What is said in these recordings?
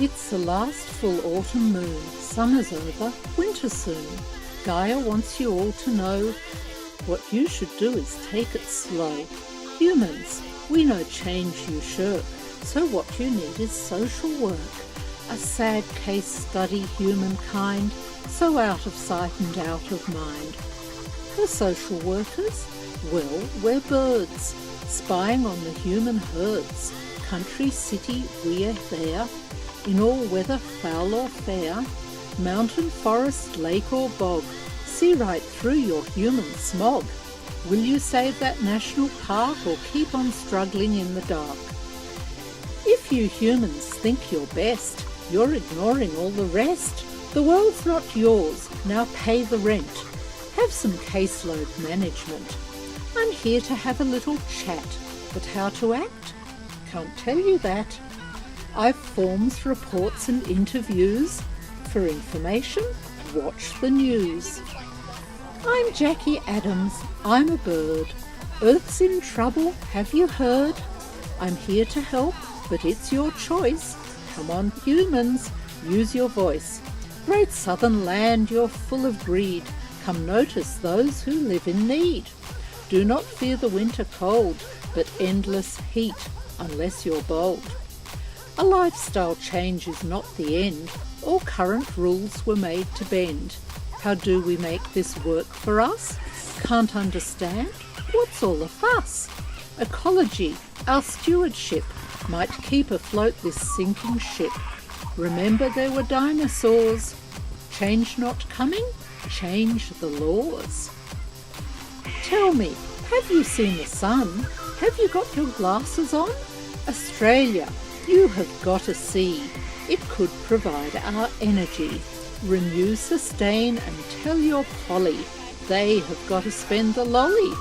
It's the last full autumn moon. Summer's over, winter soon. Gaia wants you all to know what you should do is take it slow. Humans, we know change you shirk, so what you need is social work. A sad case study, humankind, so out of sight and out of mind. For social workers, well, we're birds, spying on the human herds. Country, city, we're there, in all weather, foul or fair, mountain, forest, lake or bog, see right through your human smog. Will you save that national park or keep on struggling in the dark? If you humans think you're best, you're ignoring all the rest. The world's not yours, now pay the rent. Have some caseload management. I'm here to have a little chat, but how to act? Can't tell you that. I've forms, reports and interviews. For information, watch the news. I'm Jackie Adams, I'm a bird. Earth's in trouble, have you heard? I'm here to help, but it's your choice. Come on, humans, use your voice. Great southern land, you're full of greed. Come notice those who live in need. Do not fear the winter cold, but endless heat, unless you're bold. A lifestyle change is not the end. All current rules were made to bend. How do we make this work for us? Can't understand? What's all the fuss? Ecology, our stewardship, might keep afloat this sinking ship. Remember there were dinosaurs. Change not coming? Change the laws. Tell me, have you seen the sun? Have you got your glasses on? Australia, you have got to see. It could provide our energy. Renew, sustain and tell your Polly they have got to spend the lolly,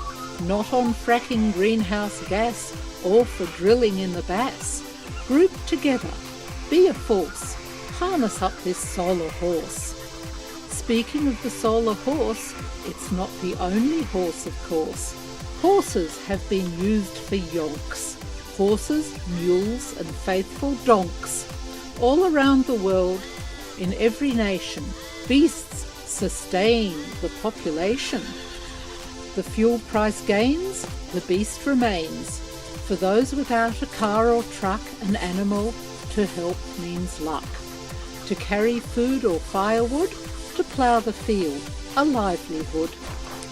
not on fracking greenhouse gas or for drilling in the Bass. Group together, be a force, harness up this solar horse. Speaking of the solar horse, it's not the only horse, of course. Horses have been used for yonks. Horses, mules and faithful donks. All around the world, in every nation, beasts sustain the population. The fuel price gains, the beast remains. For those without a car or truck, an animal to help means luck. To carry food or firewood, to plough the field, a livelihood.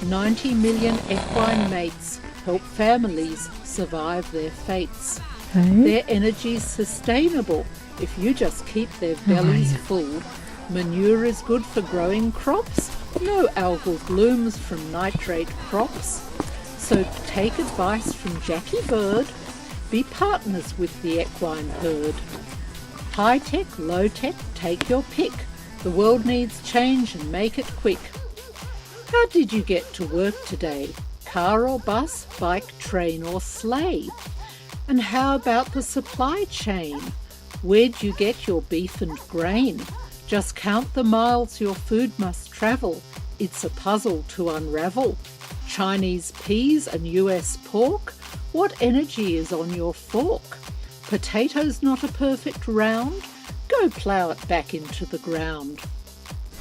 90 million equine mates help families survive their fates. Their energy's sustainable if you just keep their bellies full. Manure is good for growing crops. No algal blooms from nitrate crops. So take advice from Jackie Bird. Be partners with the equine herd. High-tech, low-tech, take your pick. The world needs change and make it quick. How did you get to work today? Car or bus, bike, train or sleigh? And how about the supply chain? Where'd you get your beef and grain? Just count the miles your food must travel. It's a puzzle to unravel. Chinese peas and US pork? What energy is on your fork? Potatoes not a perfect round? Go plough it back into the ground.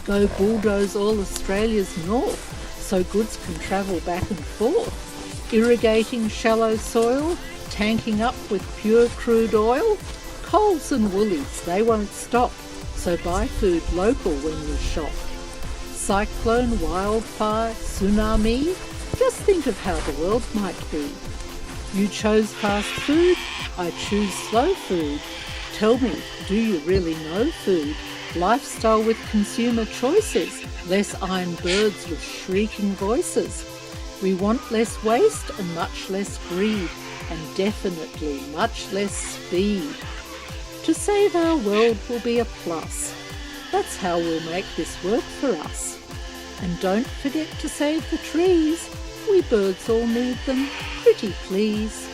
Go bulldoze all Australia's north so goods can travel back and forth. Irrigating shallow soil, tanking up with pure crude oil. Coles and woolies, they won't stop, so buy food local when you shop. Cyclone, wildfire, tsunami, just think of how the world might be. You chose fast food, I choose slow food. Tell me, do you really know food? Lifestyle with consumer choices, less iron birds with shrieking voices. We want less waste and much less greed, and definitely much less speed. To save our world will be a plus. That's how we'll make this work for us. And don't forget to save the trees. We birds all need them, pretty please.